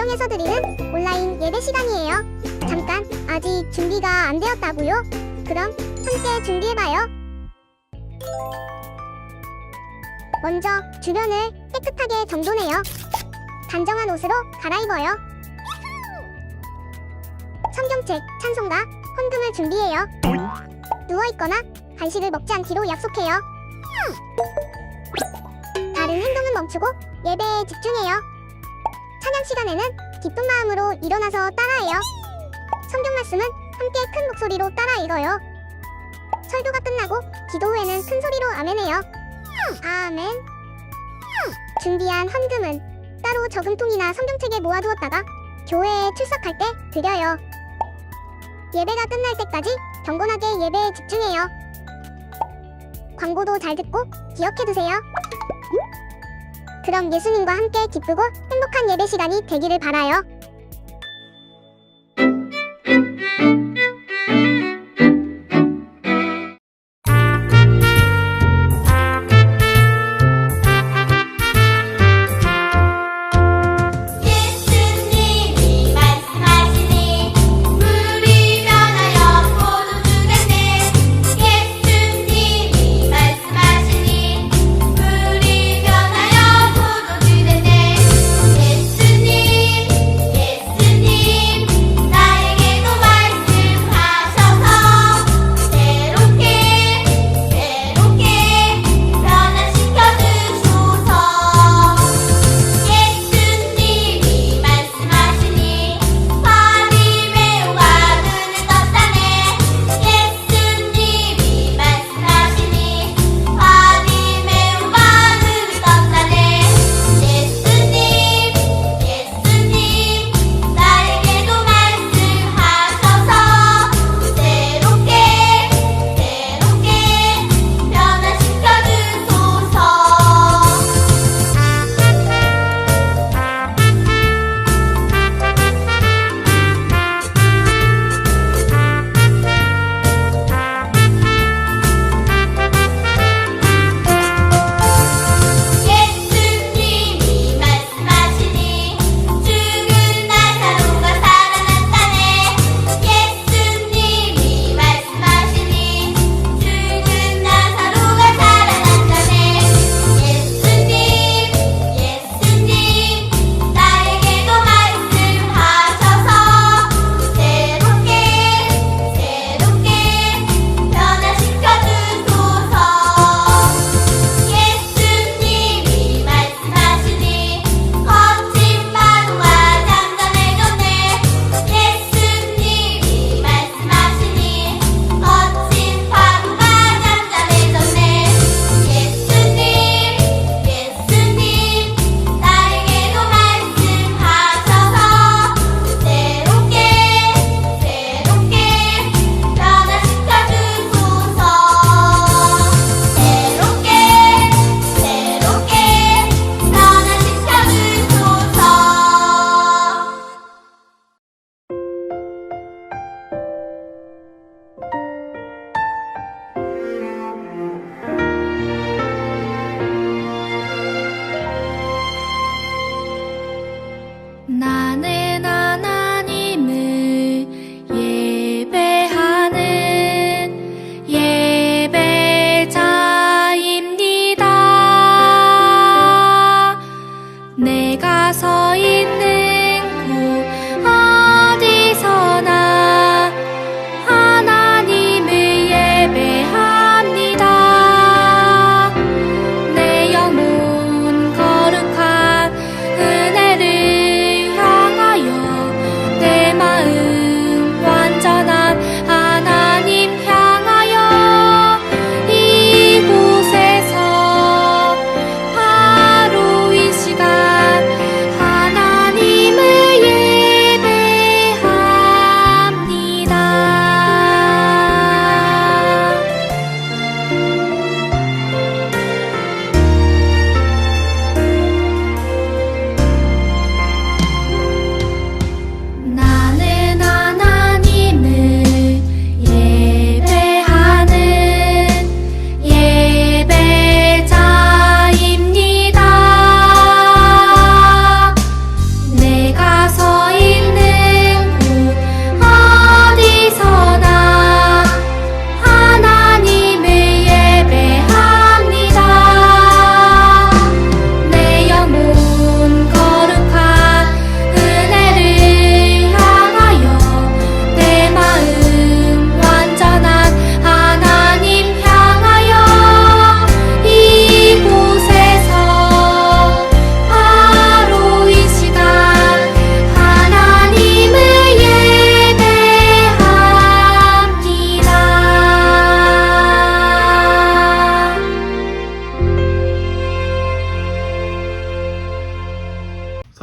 가정에서 드리는 온라인 예배 시간이에요. 잠깐, 아직 준비가 안 되었다고요? 그럼 함께 준비해봐요. 먼저 주변을 깨끗하게 정돈해요. 단정한 옷으로 갈아입어요. 성경책, 찬송가, 헌금을 준비해요. 누워있거나 간식을 먹지 않기로 약속해요. 다른 행동은 멈추고 예배에 집중해요. 찬양 시간에는 기쁜 마음으로 일어나서 따라해요. 성경 말씀은 함께 큰 목소리로 따라 읽어요. 설교가 끝나고 기도 후에는 큰 소리로 아멘해요. 아멘. 준비한 헌금은 따로 저금통이나 성경책에 모아두었다가 교회에 출석할 때 드려요. 예배가 끝날 때까지 경건하게 예배에 집중해요. 광고도 잘 듣고 기억해두세요. 그럼 예수님과 함께 기쁘고 행복한 예배 시간이 되기를 바라요. 예수님이 말씀하시니 물이 변하여 포도주가 돼. 예수님이 말씀하시니 물이 변하여 포도주가 돼. 예수님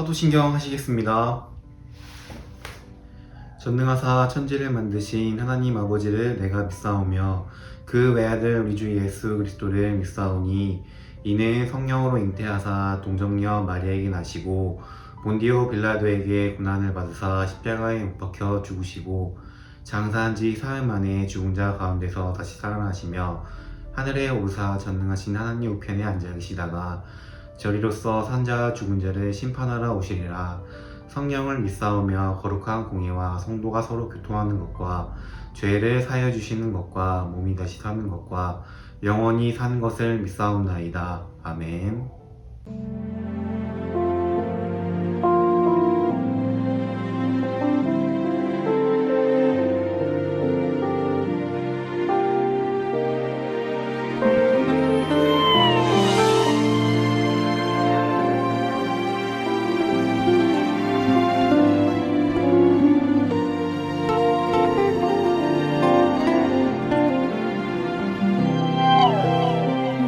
사도신경 하시겠습니다. 전능하사 천지를 만드신 하나님 아버지를 내가 믿사오며 그 외아들 우리 주 예수 그리스도를 믿사오니 이는 성령으로 잉태하사 동정녀 마리아에게 나시고 본디오 빌라도에게 고난을 받으사 십자가에 못 박혀 죽으시고 장사한 지 사흘 만에 죽은 자 가운데서 다시 살아나시며 하늘에 오르사 전능하신 하나님 우편에 앉아 계시다가 저리로서 산자와 죽은 자를 심판하러 오시리라. 성령을 믿사오며 거룩한 공예와 성도가 서로 교통하는 것과 죄를 사하여 주시는 것과 몸이 다시 사는 것과 영원히 사는 것을 믿사옵나이다. 아멘.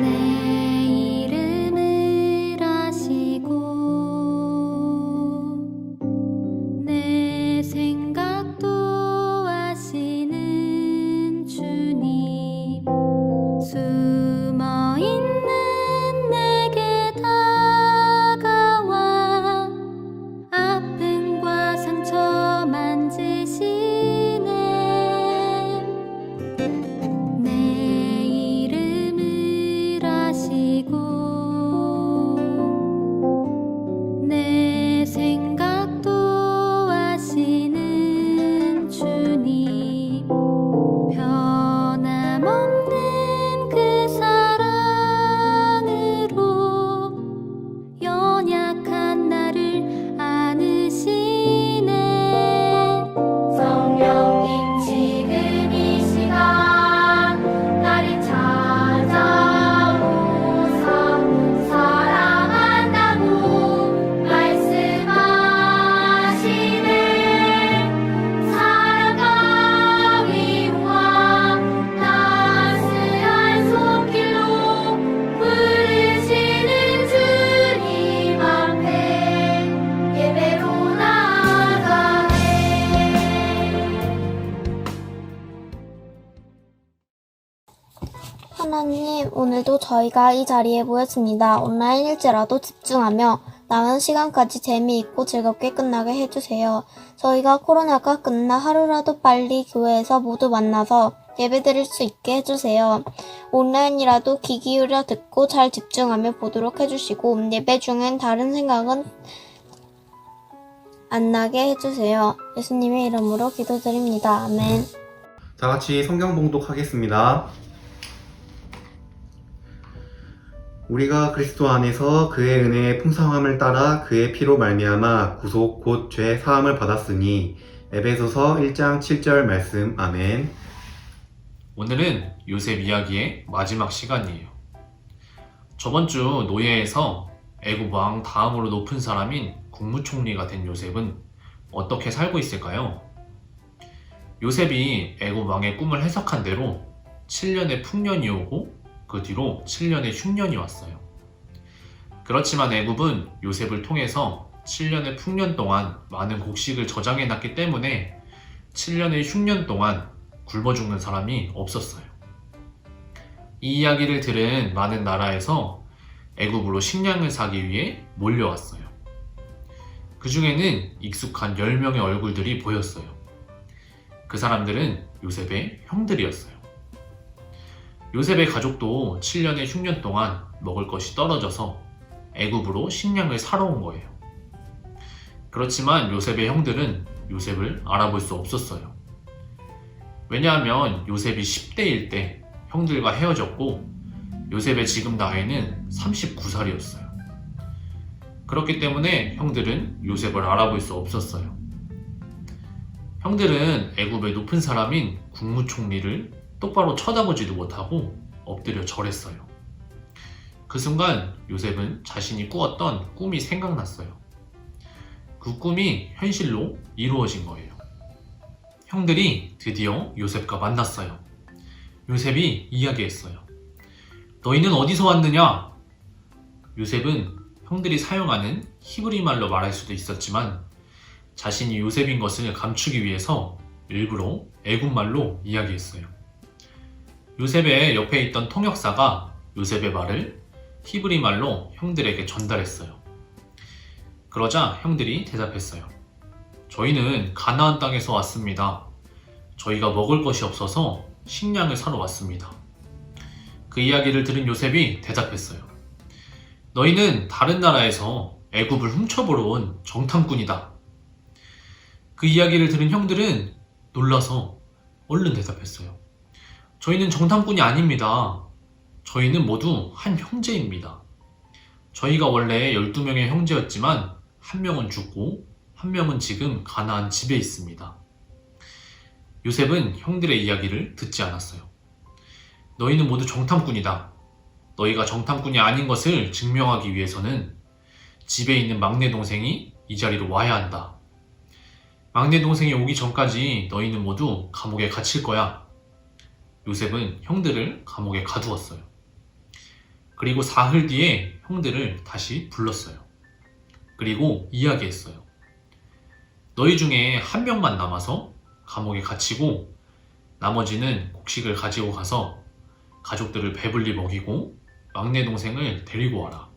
내 이름을 아시고 내 생각도 아시는 주님 숨어있는 내게 다가와 아픔과 상처 만지시네 내 이름을 아시고 내 생각도 아시는 주님 변함없는 그 사랑으로 연약한 나를 안으시네 성령님 지금 이 시간 나를 찾아오사 사랑한다고 말씀하시네 사랑과 위로와 따스한 손길로 부르시는 주님 앞에 예배로 나아가네 하나님, 오늘도 저희가 이 자리에 모였습니다. 온라인일지라도 집중하며 남은 시간까지 재미있고 즐겁게 끝나게 해주세요. 저희가 코로나가 끝나 하루라도 빨리 교회에서 모두 만나서 예배드릴 수 있게 해주세요. 온라인이라도 귀 기울여 듣고 잘 집중하며 보도록 해주시고 예배 중엔 다른 생각은 안 나게 해주세요. 예수님의 이름으로 기도드립니다. 아멘. 다 같이 성경 봉독하겠습니다. 우리가 그리스도 안에서 그의 은혜의 풍성함을 따라 그의 피로 말미암아 구속 곧 죄 사함을 받았으니 에베소서 1장 7절 말씀. 아멘. 오늘은 요셉 이야기의 마지막 시간이에요. 저번 주 노예에서 애굽 왕 다음으로 높은 사람인 국무총리가 된 요셉은 어떻게 살고 있을까요? 요셉이 애굽 왕의 꿈을 해석한 대로 7년의 풍년이 오고 그 뒤로 7년의 흉년이 왔어요. 그렇지만 애굽은 요셉을 통해서 7년의 풍년 동안 많은 곡식을 저장해놨기 때문에 7년의 흉년 동안 굶어 죽는 사람이 없었어요. 이 이야기를 들은 많은 나라에서 애굽으로 식량을 사기 위해 몰려왔어요. 그 중에는 익숙한 10명의 얼굴들이 보였어요. 그 사람들은 요셉의 형들이었어요. 요셉의 가족도 7년의 흉년 동안 먹을 것이 떨어져서 애굽으로 식량을 사러 온 거예요. 그렇지만 요셉의 형들은 요셉을 알아볼 수 없었어요. 왜냐하면 요셉이 10대일 때 형들과 헤어졌고 요셉의 지금 나이는 39살이었어요. 그렇기 때문에 형들은 요셉을 알아볼 수 없었어요. 형들은 애굽의 높은 사람인 국무총리를 똑바로 쳐다보지도 못하고 엎드려 절했어요. 그 순간 요셉은 자신이 꾸었던 꿈이 생각났어요. 그 꿈이 현실로 이루어진 거예요. 형들이 드디어 요셉과 만났어요. 요셉이 이야기했어요. 너희는 어디서 왔느냐? 요셉은 형들이 사용하는 히브리 말로 말할 수도 있었지만 자신이 요셉인 것을 감추기 위해서 일부러 애굽 말로 이야기했어요. 요셉의 옆에 있던 통역사가 요셉의 말을 히브리 말로 형들에게 전달했어요. 그러자 형들이 대답했어요. 저희는 가나안 땅에서 왔습니다. 저희가 먹을 것이 없어서 식량을 사러 왔습니다. 그 이야기를 들은 요셉이 대답했어요. 너희는 다른 나라에서 애굽을 훔쳐보러 온 정탐꾼이다. 그 이야기를 들은 형들은 놀라서 얼른 대답했어요. 저희는 정탐꾼이 아닙니다. 저희는 모두 한 형제입니다. 저희가 원래 12명의 형제였지만 한 명은 죽고 한 명은 지금 가나안 집에 있습니다. 요셉은 형들의 이야기를 듣지 않았어요. 너희는 모두 정탐꾼이다. 너희가 정탐꾼이 아닌 것을 증명하기 위해서는 집에 있는 막내 동생이 이 자리로 와야 한다. 막내 동생이 오기 전까지 너희는 모두 감옥에 갇힐 거야. 요셉은 형들을 감옥에 가두었어요. 그리고 사흘 뒤에 형들을 다시 불렀어요. 그리고 이야기했어요. 너희 중에 한 명만 남아서 감옥에 갇히고 나머지는 곡식을 가지고 가서 가족들을 배불리 먹이고 막내 동생을 데리고 와라.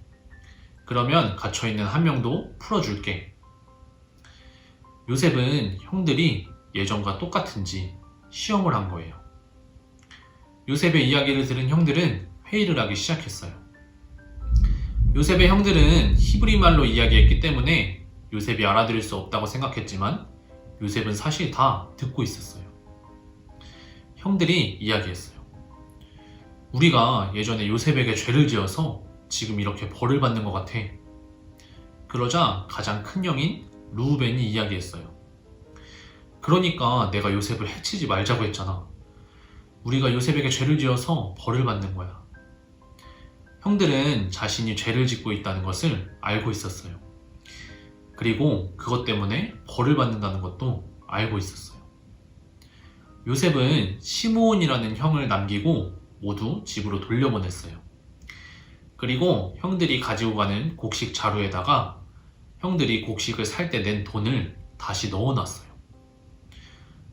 그러면 갇혀있는 한 명도 풀어줄게. 요셉은 형들이 예전과 똑같은지 시험을 한 거예요. 요셉의 이야기를 들은 형들은 회의를 하기 시작했어요. 요셉의 형들은 히브리 말로 이야기했기 때문에 요셉이 알아들을 수 없다고 생각했지만 요셉은 사실 다 듣고 있었어요. 형들이 이야기했어요. 우리가 예전에 요셉에게 죄를 지어서 지금 이렇게 벌을 받는 것 같아. 그러자 가장 큰 형인 루우벤이 이야기했어요. 그러니까 내가 요셉을 해치지 말자고 했잖아. 우리가 요셉에게 죄를 지어서 벌을 받는 거야. 형들은 자신이 죄를 짓고 있다는 것을 알고 있었어요. 그리고 그것 때문에 벌을 받는다는 것도 알고 있었어요. 요셉은 시므온이라는 형을 남기고 모두 집으로 돌려보냈어요. 그리고 형들이 가지고 가는 곡식 자루에다가 형들이 곡식을 살 때 낸 돈을 다시 넣어놨어요.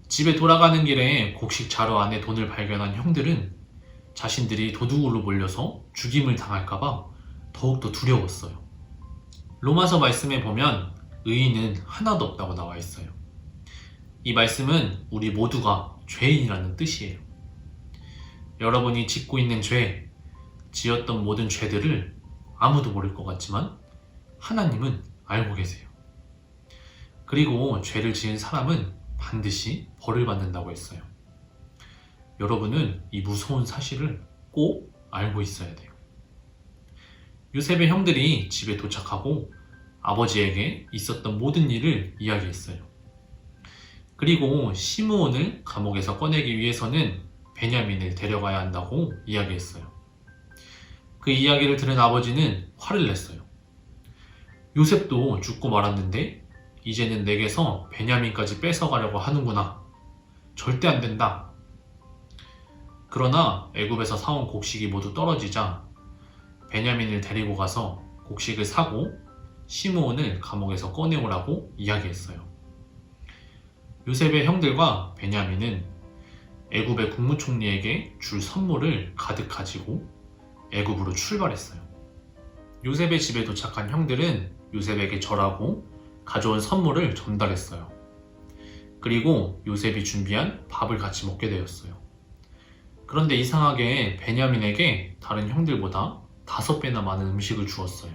집에 돌아가는 길에 곡식 자루 안에 돈을 발견한 형들은 자신들이 도둑으로 몰려서 죽임을 당할까봐 더욱더 두려웠어요. 로마서 말씀에 보면 의인은 하나도 없다고 나와 있어요. 이 말씀은 우리 모두가 죄인이라는 뜻이에요. 여러분이 짓고 있는 죄, 지었던 모든 죄들을 아무도 모를 것 같지만 하나님은 알고 계세요. 그리고 죄를 지은 사람은 반드시 벌을 받는다고 했어요. 여러분은 이 무서운 사실을 꼭 알고 있어야 돼요. 요셉의 형들이 집에 도착하고 아버지에게 있었던 모든 일을 이야기했어요. 그리고 시므온을 감옥에서 꺼내기 위해서는 베냐민을 데려가야 한다고 이야기했어요. 그 이야기를 들은 아버지는 화를 냈어요. 요셉도 죽고 말았는데 이제는 내게서 베냐민까지 뺏어가려고 하는구나. 절대 안 된다. 그러나 애굽에서 사온 곡식이 모두 떨어지자 베냐민을 데리고 가서 곡식을 사고 시므온을 감옥에서 꺼내오라고 이야기했어요. 요셉의 형들과 베냐민은 애굽의 국무총리에게 줄 선물을 가득 가지고 애굽으로 출발했어요. 요셉의 집에 도착한 형들은 요셉에게 절하고 가져온 선물을 전달했어요. 그리고 요셉이 준비한 밥을 같이 먹게 되었어요. 그런데 이상하게 베냐민에게 다른 형들보다 5배나 많은 음식을 주었어요.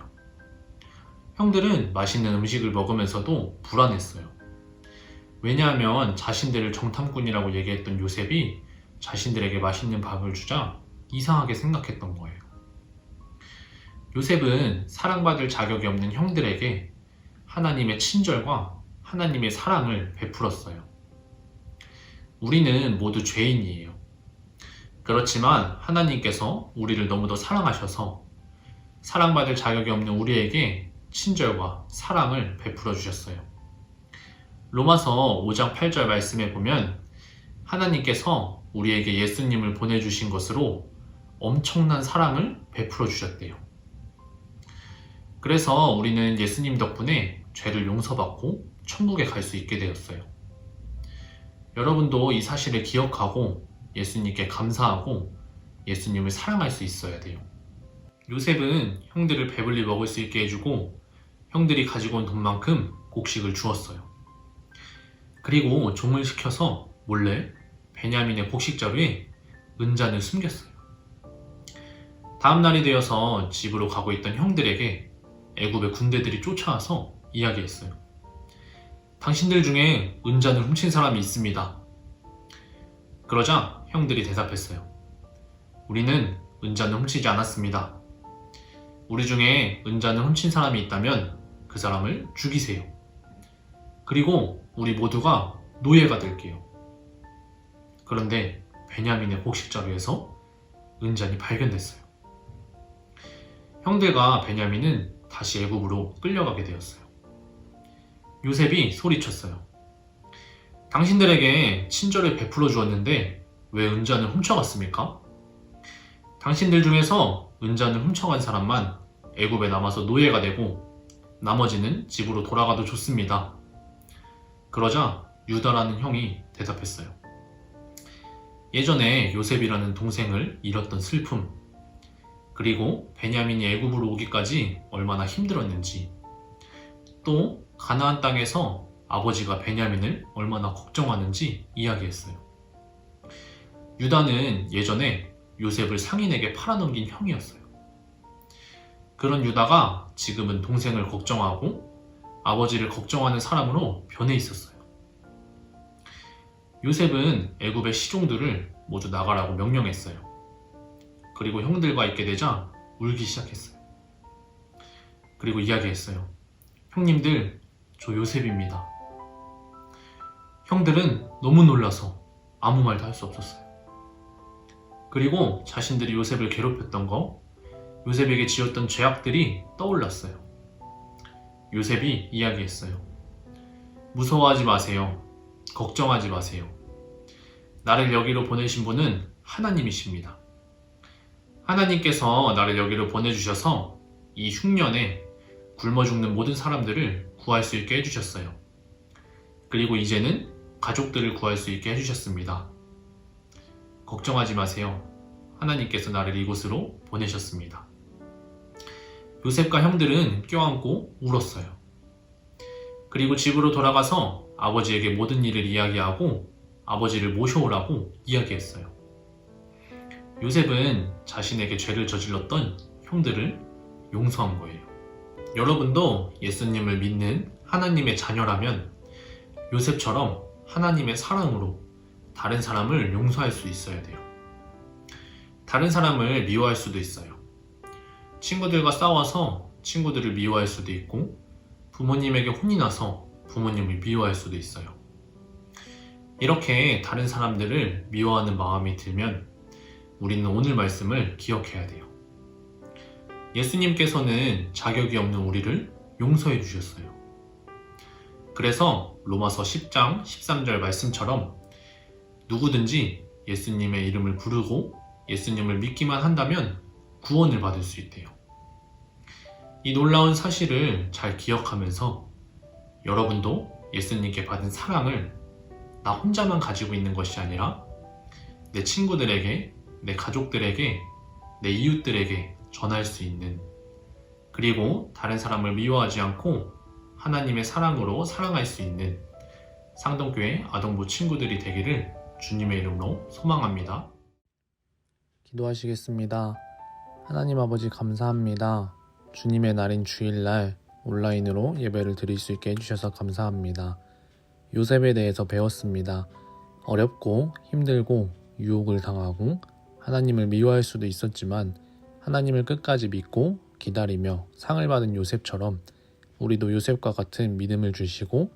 형들은 맛있는 음식을 먹으면서도 불안했어요. 왜냐하면 자신들을 정탐꾼이라고 얘기했던 요셉이 자신들에게 맛있는 밥을 주자 이상하게 생각했던 거예요. 요셉은 사랑받을 자격이 없는 형들에게 하나님의 친절과 하나님의 사랑을 베풀었어요. 우리는 모두 죄인이에요. 그렇지만 하나님께서 우리를 너무도 사랑하셔서 사랑받을 자격이 없는 우리에게 친절과 사랑을 베풀어 주셨어요. 로마서 5장 8절 말씀에 보면 하나님께서 우리에게 예수님을 보내주신 것으로 엄청난 사랑을 베풀어 주셨대요. 그래서 우리는 예수님 덕분에 죄를 용서받고 천국에 갈 수 있게 되었어요. 여러분도 이 사실을 기억하고 예수님께 감사하고 예수님을 사랑할 수 있어야 돼요. 요셉은 형들을 배불리 먹을 수 있게 해주고 형들이 가지고 온 돈만큼 곡식을 주었어요. 그리고 종을 시켜서 몰래 베냐민의 곡식자루에 은잔을 숨겼어요. 다음 날이 되어서 집으로 가고 있던 형들에게 애굽의 군대들이 쫓아와서 이야기했어요. 당신들 중에 은잔을 훔친 사람이 있습니다. 그러자 형들이 대답했어요. 우리는 은잔을 훔치지 않았습니다. 우리 중에 은잔을 훔친 사람이 있다면 그 사람을 죽이세요. 그리고 우리 모두가 노예가 될게요. 그런데 베냐민의 곡식자루에서 은잔이 발견됐어요. 형들과 베냐민은 다시 애굽으로 끌려가게 되었어요. 요셉이 소리쳤어요. 당신들에게 친절을 베풀어 주었는데 왜 은잔을 훔쳐갔습니까? 당신들 중에서 은잔을 훔쳐간 사람만 애굽에 남아서 노예가 되고 나머지는 집으로 돌아가도 좋습니다. 그러자 유다라는 형이 대답했어요. 예전에 요셉이라는 동생을 잃었던 슬픔, 그리고 베냐민이 애굽으로 오기까지 얼마나 힘들었는지, 또 가나안 땅에서 아버지가 베냐민을 얼마나 걱정하는지 이야기했어요. 유다는 예전에 요셉을 상인에게 팔아넘긴 형이었어요. 그런 유다가 지금은 동생을 걱정하고 아버지를 걱정하는 사람으로 변해 있었어요. 요셉은 애굽의 시종들을 모두 나가라고 명령했어요. 그리고 형들과 있게 되자 울기 시작했어요. 그리고 이야기했어요. 형님들, 저 요셉입니다. 형들은 너무 놀라서 아무 말도 할 수 없었어요. 그리고 자신들이 요셉을 괴롭혔던 거, 요셉에게 지었던 죄악들이 떠올랐어요. 요셉이 이야기했어요. 무서워하지 마세요. 걱정하지 마세요. 나를 여기로 보내신 분은 하나님이십니다. 하나님께서 나를 여기로 보내주셔서 이 흉년에 굶어 죽는 모든 사람들을 구할 수 있게 해주셨어요. 그리고 이제는 가족들을 구할 수 있게 해주셨습니다. 걱정하지 마세요. 하나님께서 나를 이곳으로 보내셨습니다. 요셉과 형들은 껴안고 울었어요. 그리고 집으로 돌아가서 아버지에게 모든 일을 이야기하고 아버지를 모셔오라고 이야기했어요. 요셉은 자신에게 죄를 저질렀던 형들을 용서한 거예요. 여러분도 예수님을 믿는 하나님의 자녀라면 요셉처럼 하나님의 사랑으로 다른 사람을 용서할 수 있어야 돼요. 다른 사람을 미워할 수도 있어요. 친구들과 싸워서 친구들을 미워할 수도 있고, 부모님에게 혼이 나서 부모님을 미워할 수도 있어요. 이렇게 다른 사람들을 미워하는 마음이 들면 우리는 오늘 말씀을 기억해야 돼요. 예수님께서는 자격이 없는 우리를 용서해 주셨어요. 그래서 로마서 10장 13절 말씀처럼 누구든지 예수님의 이름을 부르고 예수님을 믿기만 한다면 구원을 받을 수 있대요. 이 놀라운 사실을 잘 기억하면서 여러분도 예수님께 받은 사랑을 나 혼자만 가지고 있는 것이 아니라 내 친구들에게, 내 가족들에게, 내 이웃들에게 전할 수 있는, 그리고 다른 사람을 미워하지 않고 하나님의 사랑으로 사랑할 수 있는 상동교회 아동부 친구들이 되기를 주님의 이름으로 소망합니다. 기도하시겠습니다. 하나님 아버지 감사합니다. 주님의 날인 주일날 온라인으로 예배를 드릴 수 있게 해주셔서 감사합니다. 요셉에 대해서 배웠습니다. 어렵고 힘들고 유혹을 당하고 하나님을 미워할 수도 있었지만 하나님을 끝까지 믿고 기다리며 상을 받은 요셉처럼 우리도 요셉과 같은 믿음을 주시고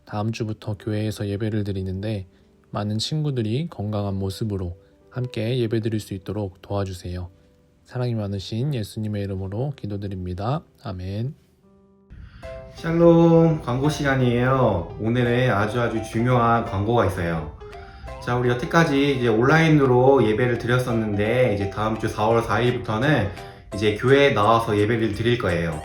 다음 주부터 교회에서 예배를 드리는데 많은 친구들이 건강한 모습으로 함께 예배 드릴 수 있도록 도와주세요. 사랑이 많으신 예수님의 이름으로 기도드립니다. 아멘. 샬롬, 광고 시간이에요. 오늘은 아주 중요한 광고가 있어요. 자, 우리 여태까지 이제 온라인으로 예배를 드렸었는데 이제 다음 주 4월 4일부터는 이제 교회에 나와서 예배를 드릴 거예요.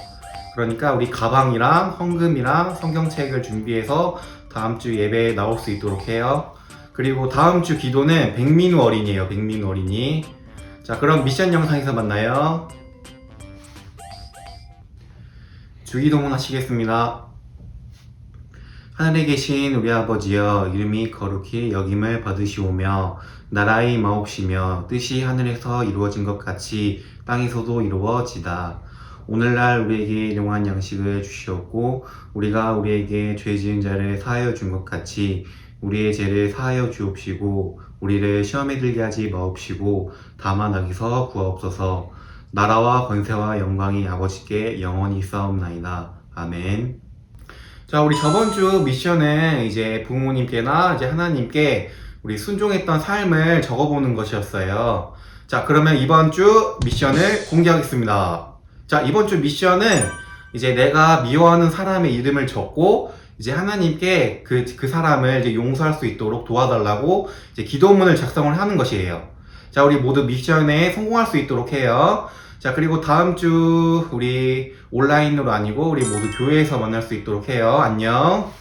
그러니까 우리 가방이랑 헌금이랑 성경책을 준비해서 다음 주 예배에 나올 수 있도록 해요. 그리고 다음 주 기도는 백민우 어린이에요. 백민우 어린이. 자, 그럼 미션 영상에서 만나요. 주기도문 하시겠습니다. 하늘에 계신 우리 아버지여, 이름이 거룩히 여김을 받으시오며 나라의 마옵시며 뜻이 하늘에서 이루어진 것 같이 땅에서도 이루어지다. 오늘날 우리에게 일용할 양식을 주시옵고 우리가 우리에게 죄 지은 자를 사하여 준 것 같이 우리의 죄를 사하여 주옵시고 우리를 시험에 들게 하지 마옵시고 다만 악에서 구하옵소서. 나라와 권세와 영광이 아버지께 영원히 있사옵나이다. 아멘. 자, 우리 저번 주 미션은 이제 부모님께나 이제 하나님께 우리 순종했던 삶을 적어보는 것이었어요. 자, 그러면 이번 주 미션을 공개하겠습니다. 자, 이번 주 미션은 이제 내가 미워하는 사람의 이름을 적고 이제 하나님께 그 사람을 이제 용서할 수 있도록 도와달라고 이제 기도문을 작성을 하는 것이에요. 자, 우리 모두 미션에 성공할 수 있도록 해요. 자, 그리고 다음 주 우리 온라인으로 아니고 우리 모두 교회에서 만날 수 있도록 해요. 안녕.